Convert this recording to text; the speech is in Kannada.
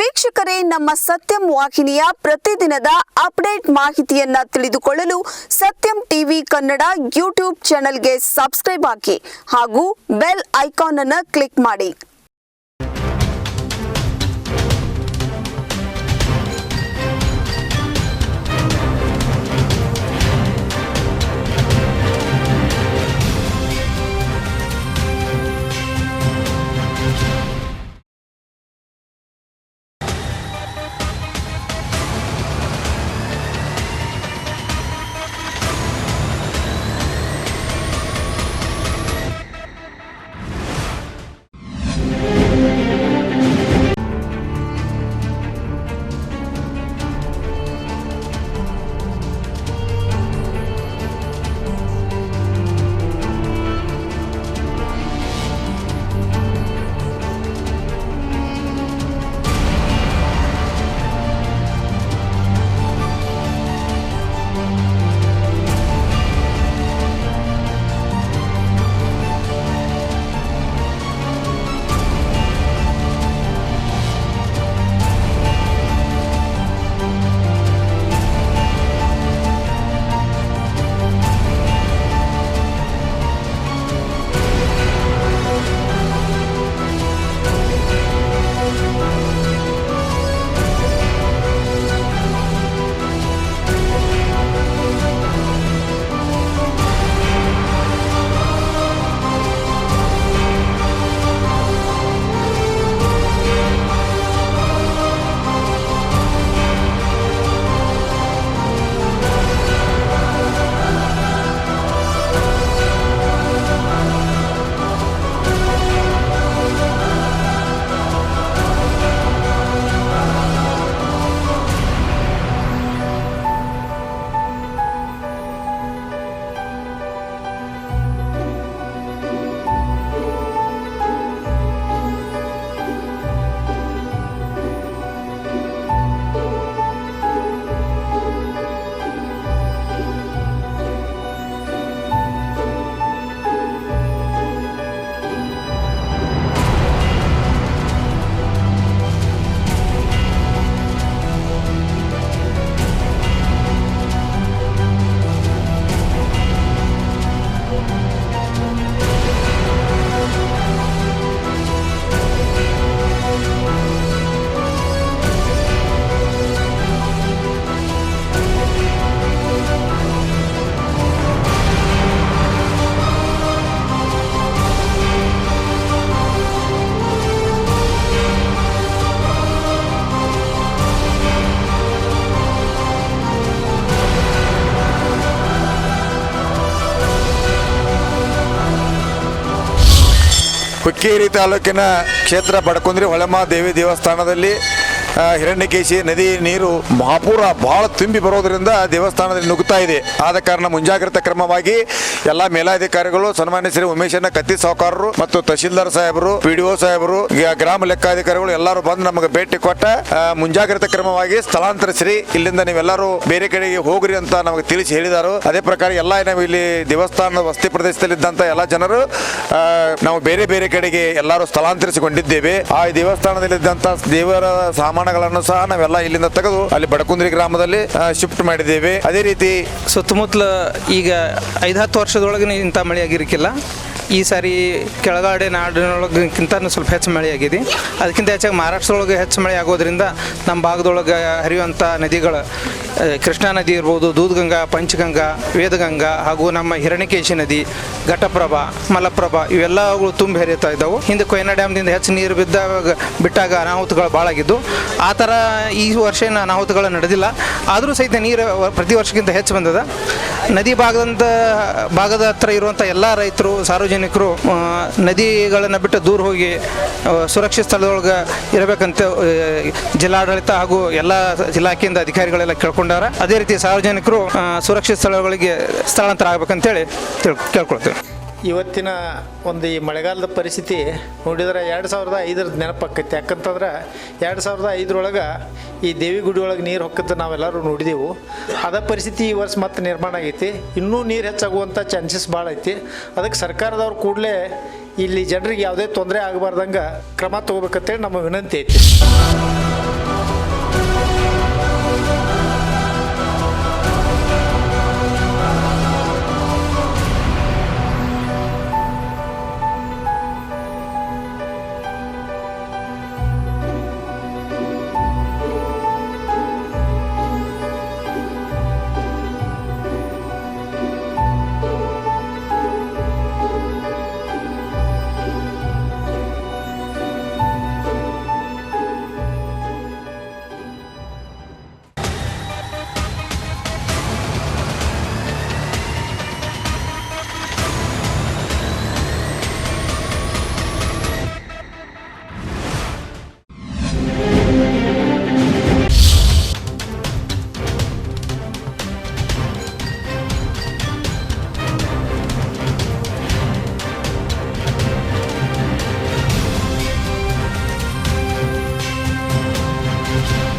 ವೀಕ್ಷಕರೇ, ನಮ್ಮ ಸತ್ಯಂ ವಾಹಿನಿಯ ಪ್ರತಿದಿನದ ಅಪ್ಡೇಟ್ ಮಾಹಿತಿಯನ್ನ ತಿಳಿದುಕೊಳ್ಳಲು ಸತ್ಯಂ ಟಿವಿ ಕನ್ನಡ ಯೂಟ್ಯೂಬ್ ಚಾನೆಲ್ಗೆ ಸಬ್ಸ್ಕ್ರೈಬ್ ಆಗಿ ಹಾಗೂ ಬೆಲ್ ಐಕಾನ್ ಅನ್ನು ಕ್ಲಿಕ್ ಮಾಡಿ. ಹುಕ್ಕೇರಿ ತಾಲೂಕಿನ ಕ್ಷೇತ್ರ ಬಡಕುಂದ್ರಿ ಹೊಳೆಮಾದೇವಿ ದೇವಸ್ಥಾನದಲ್ಲಿ ಹಿರಣ್ಯಕೇಶಿ ನದಿ ನೀರು ಮಹಾಪೂರ ಬಹಳ ತುಂಬಿ ಬರೋದರಿಂದ ದೇವಸ್ಥಾನದಲ್ಲಿ ನುಗ್ಗುತ್ತಾ ಇದೆ. ಆದ ಕಾರಣ ಮುಂಜಾಗ್ರತಾ ಕ್ರಮವಾಗಿ ಎಲ್ಲ ಮೇಲಾಧಿಕಾರಿಗಳು, ಸನ್ಮಾನ್ಯ ಶ್ರೀ ಉಮೇಶಣ್ಣ ಕತ್ತಿ ಸಾಹುಕಾರರು ಮತ್ತು ತಹಶೀಲ್ದಾರ್ ಸಾಹೇಬರು, PDO ಸಾಹೇಬರು, ಗ್ರಾಮ ಲೆಕ್ಕಾಧಿಕಾರಿಗಳು ಎಲ್ಲರೂ ಬಂದು ನಮಗೆ ಭೇಟಿ ಕೊಟ್ಟ ಮುಂಜಾಗ್ರತಾ ಕ್ರಮವಾಗಿ ಸ್ಥಳಾಂತರಿಸ್ರಿ, ಇಲ್ಲಿಂದ ನೀವೆಲ್ಲರೂ ಬೇರೆ ಕಡೆಗೆ ಹೋಗ್ರಿ ಅಂತ ನಮಗೆ ತಿಳಿಸಿ ಹೇಳಿದರು. ಅದೇ ಪ್ರಕಾರ ಎಲ್ಲ ನಾವು ಇಲ್ಲಿ ದೇವಸ್ಥಾನದ ವಸತಿ ಪ್ರದೇಶದಲ್ಲಿದ್ದಂಥ ಎಲ್ಲ ಜನರು ನಾವು ಬೇರೆ ಬೇರೆ ಕಡೆಗೆ ಎಲ್ಲರೂ ಸ್ಥಳಾಂತರಿಸಿಕೊಂಡಿದ್ದೇವೆ. ಆ ದೇವಸ್ಥಾನದಲ್ಲಿದ್ದಂಥ ದೇವರ ಸಾಮಾನುಗಳನ್ನು ಸಹ ನಾವೆಲ್ಲ ಇಲ್ಲಿಂದ ತೆಗೆದು ಅಲ್ಲಿ ಬಡಕುಂದ್ರಿ ಗ್ರಾಮದಲ್ಲಿ ಶಿಫ್ಟ್ ಮಾಡಿದ್ದೇವೆ. ಅದೇ ರೀತಿ ಸುತ್ತಮುತ್ತಲ ಈಗ 5-10 ವರ್ಷದೊಳಗೆ ಇಂಥ ಮಳೆ ಆಗಿರಕ್ಕಿಲ್ಲ. ಈ ಸಾರಿ ಕೆಳಗಡೆ ನಾಡಿನೊಳಗಿಂತ ಸ್ವಲ್ಪ ಹೆಚ್ಚು ಮಳೆ ಆಗಿದೆ. ಅದಕ್ಕಿಂತ ಹೆಚ್ಚಾಗಿ ಮಹಾರಾಷ್ಟ್ರದೊಳಗೆ ಹೆಚ್ಚು ಮಳೆ ಆಗೋದ್ರಿಂದ ನಮ್ಮ ಭಾಗದೊಳಗೆ ಹರಿಯುವಂಥ ನದಿಗಳು ಕೃಷ್ಣಾ ನದಿ ಇರ್ಬೋದು, ದೂದ್ಗಂಗಾ, ಪಂಚಗಂಗಾ, ವೇದಗಂಗಾ ಹಾಗೂ ನಮ್ಮ ಹಿರಣ್ಯಕೇಶಿ ನದಿ, ಘಟಪ್ರಭಾ, ಮಲಪ್ರಭಾ ಇವೆಲ್ಲಗಳು ತುಂಬಿ ಹರಿಯುತ್ತಾ ಇದ್ದಾವೆ. ಹಿಂದೆ ಕೊಯ್ನಾ ಡ್ಯಾಮ್ದಿಂದ ಹೆಚ್ಚು ನೀರು ಬಿಟ್ಟಾಗ ಅನಾಹುತಗಳು ಭಾಳಾಗಿದ್ದು, ಆ ಥರ ಈ ವರ್ಷ ಅನಾಹುತಗಳು ನಡೆದಿಲ್ಲ. ಆದರೂ ಸಹಿತ ನೀರು ಪ್ರತಿ ವರ್ಷಕ್ಕಿಂತ ಹೆಚ್ಚು ಬಂದದ. ನದಿ ಭಾಗದ ಹತ್ರ ಇರುವಂಥ ಎಲ್ಲ ರೈತರು, ಸಾರ್ವಜನಿಕರು ನದಿಗಳನ್ನು ಬಿಟ್ಟು ದೂರ ಹೋಗಿ ಸುರಕ್ಷಿತ ಸ್ಥಳದೊಳಗೆ ಇರಬೇಕಂತ ಜಿಲ್ಲಾಡಳಿತ ಹಾಗೂ ಎಲ್ಲ ಇಲಾಖೆಯಿಂದ ಅಧಿಕಾರಿಗಳೆಲ್ಲ ಕೇಳ್ಕೊಂಡಾರ. ಅದೇ ರೀತಿ ಸಾರ್ವಜನಿಕರು ಸುರಕ್ಷಿತ ಸ್ಥಳಗಳಿಗೆ ಸ್ಥಳಾಂತರ ಆಗಬೇಕಂತೇಳಿ ಕೇಳ್ಕೊಳ್ತೇವೆ. ಇವತ್ತಿನ ಒಂದು ಈ ಮಳೆಗಾಲದ ಪರಿಸ್ಥಿತಿ ನೋಡಿದ್ರೆ 2005 ನೆನಪಾಕೈತಿ. ಯಾಕಂತಂದ್ರೆ 2005 ಈ ದೇವಿ ಗುಡಿ ಒಳಗೆ ನೀರು ಹೊಕ್ಕಂತ ನಾವೆಲ್ಲರೂ ನೋಡಿದೆವು. ಅದ ಪರಿಸ್ಥಿತಿ ಈ ವರ್ಷ ಮತ್ತೆ ನಿರ್ಮಾಣ ಆಗೈತಿ. ಇನ್ನೂ ನೀರು ಹೆಚ್ಚಾಗುವಂಥ ಚಾನ್ಸಸ್ ಭಾಳ ಐತಿ. ಅದಕ್ಕೆ ಸರ್ಕಾರದವ್ರು ಕೂಡಲೇ ಇಲ್ಲಿ ಜನರಿಗೆ ಯಾವುದೇ ತೊಂದರೆ ಆಗಬಾರ್ದಂಗೆ ಕ್ರಮ ತೊಗೋಬೇಕಂತೇಳಿ ನಮ್ಮ ವಿನಂತಿ ಐತಿ. Thank you.